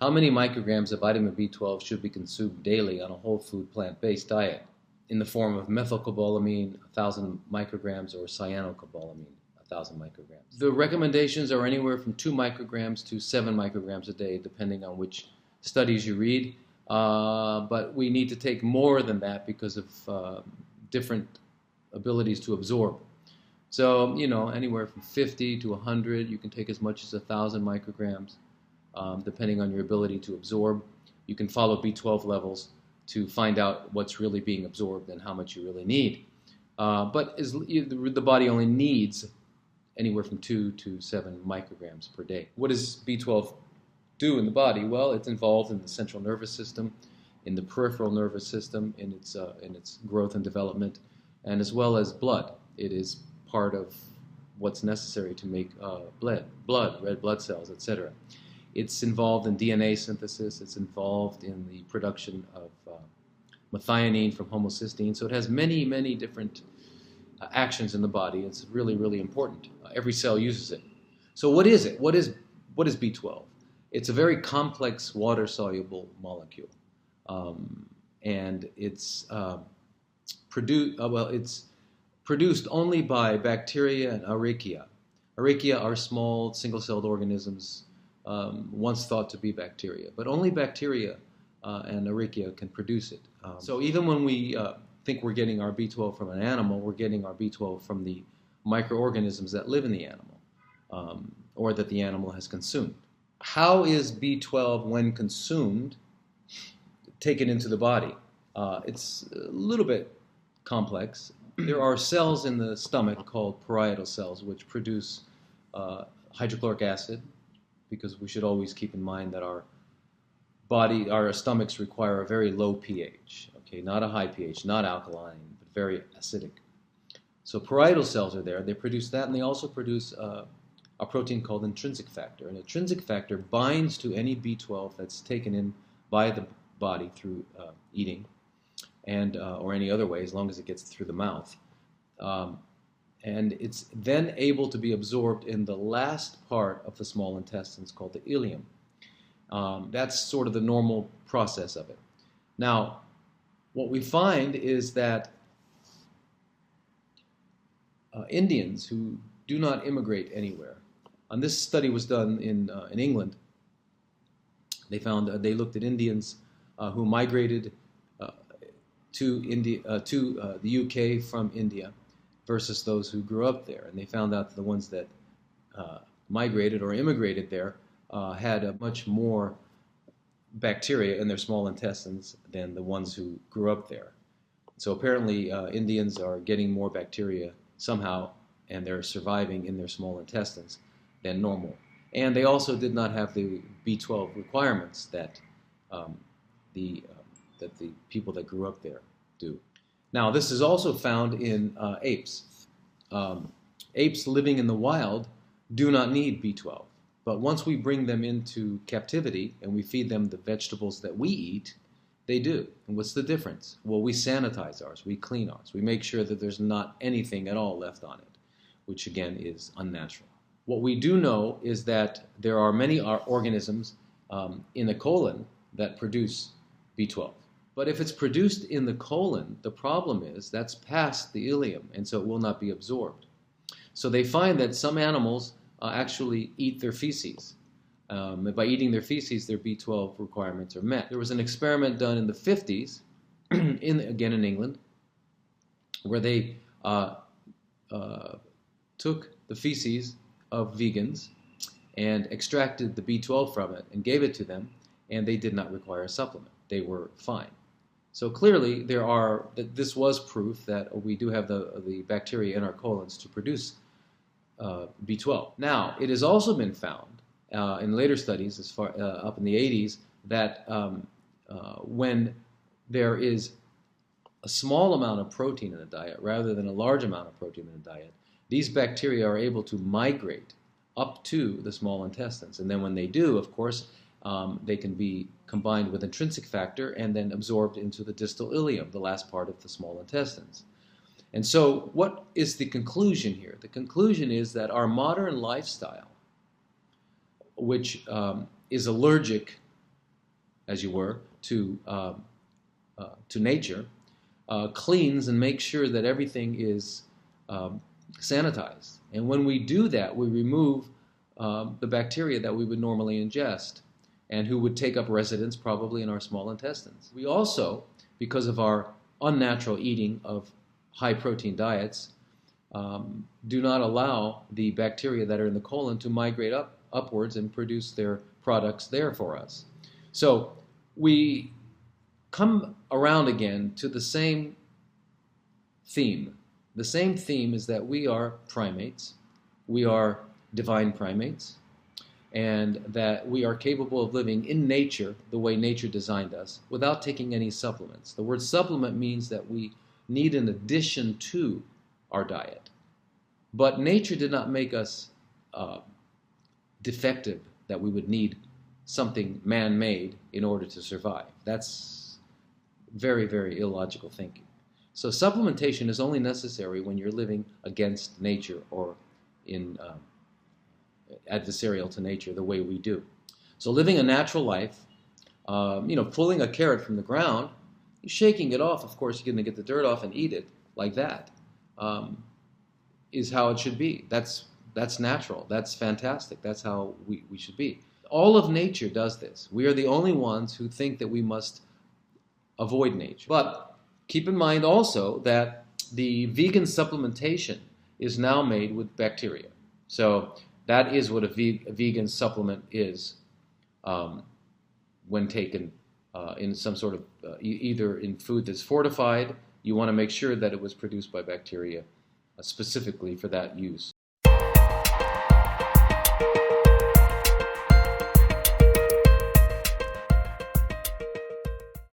How many micrograms of vitamin B12 should be consumed daily on a whole food plant-based diet in the form of methylcobalamin, 1,000 micrograms, or cyanocobalamin, 1,000 micrograms? The recommendations are anywhere from 2 micrograms to 7 micrograms a day, depending on which studies you read. But we need to take more than that because of different abilities to absorb. So, anywhere from 50 to 100, you can take as much as 1,000 micrograms, depending on your ability to absorb. You can follow B12 levels to find out what's really being absorbed and how much you really need. But the body only needs anywhere from 2 to 7 micrograms per day. What does B12 do in the body? Well, it's involved in the central nervous system, in the peripheral nervous system, in its growth and development, and as well as blood. It is part of what's necessary to make blood, red blood cells, etc. It's involved in DNA synthesis. It's involved in the production of methionine from homocysteine. So it has many, many different actions in the body. It's really, really important. Every cell uses it. So what is it? What is B12? It's a very complex water-soluble molecule, and it's produced only by bacteria and archaea. Archaea are small single-celled organisms once thought to be bacteria, but only bacteria and archaea can produce it. So even when we think we're getting our B12 from an animal, we're getting our B12 from the microorganisms that live in the animal or that the animal has consumed. How is B12, when consumed, taken into the body? It's a little bit complex. There are cells in the stomach called parietal cells which produce hydrochloric acid, because we should always keep in mind that our stomachs require a very low pH, okay, not a high pH, not alkaline, but very acidic. So parietal cells are there. They produce that, and they also produce a protein called intrinsic factor. And intrinsic factor binds to any B12 that's taken in by the body through eating, and or any other way, as long as it gets through the mouth. And it's then able to be absorbed in the last part of the small intestines called the ileum. That's sort of the normal process of it. Now, what we find is that Indians who do not immigrate anywhere, and this study was done in England. They found they looked at Indians who migrated to the UK from India versus those who grew up there, and they found out that the ones that migrated or immigrated there had a much more bacteria in their small intestines than the ones who grew up there. So apparently Indians are getting more bacteria somehow, and they're surviving in their small intestines than normal. And they also did not have the B12 requirements that the people that grew up there do. Now, this is also found in apes. Apes living in the wild do not need B12. But once we bring them into captivity and we feed them the vegetables that we eat, they do. And what's the difference? Well, we sanitize ours, we clean ours, we make sure that there's not anything at all left on it, which again is unnatural. What we do know is that there are many organisms in the colon that produce B12. But if it's produced in the colon, the problem is that's past the ileum, and so it will not be absorbed. So they find that some animals actually eat their feces. By eating their feces, their B12 requirements are met. There was an experiment done in the 50s, again in England, where they took the feces of vegans and extracted the B12 from it and gave it to them, and they did not require a supplement. They were fine. So clearly, this was proof that we do have the bacteria in our colons to produce B12. Now, it has also been found in later studies, as far up in the 80s, that when there is a small amount of protein in a diet rather than a large amount of protein in a diet, these bacteria are able to migrate up to the small intestines. And then when they do, of course, they can be combined with intrinsic factor and then absorbed into the distal ileum, the last part of the small intestines. And so what is the conclusion here? The conclusion is that our modern lifestyle, which is allergic as you were, to nature, cleans and makes sure that everything is sanitized. And when we do that, we remove the bacteria that we would normally ingest and who would take up residence probably in our small intestines. We also, because of our unnatural eating of high-protein diets, do not allow the bacteria that are in the colon to migrate upwards and produce their products there for us. So we come around again to the same theme. The same theme is that we are primates, we are divine primates, and that we are capable of living in nature the way nature designed us without taking any supplements. The word supplement means that we need an addition to our diet. But nature did not make us defective, that we would need something man-made in order to survive. That's very, very illogical thinking. So supplementation is only necessary when you're living against nature or in adversarial to nature the way we do. So living a natural life, pulling a carrot from the ground, shaking it off, of course you're going to get the dirt off and eat it like that, is how it should be. That's natural. That's fantastic. That's how we should be. All of nature does this. We are the only ones who think that we must avoid nature. But keep in mind also that the vegan supplementation is now made with bacteria. So that is what a vegan supplement is when taken in some sort of, either in food that's fortified. You want to make sure that it was produced by bacteria specifically for that use.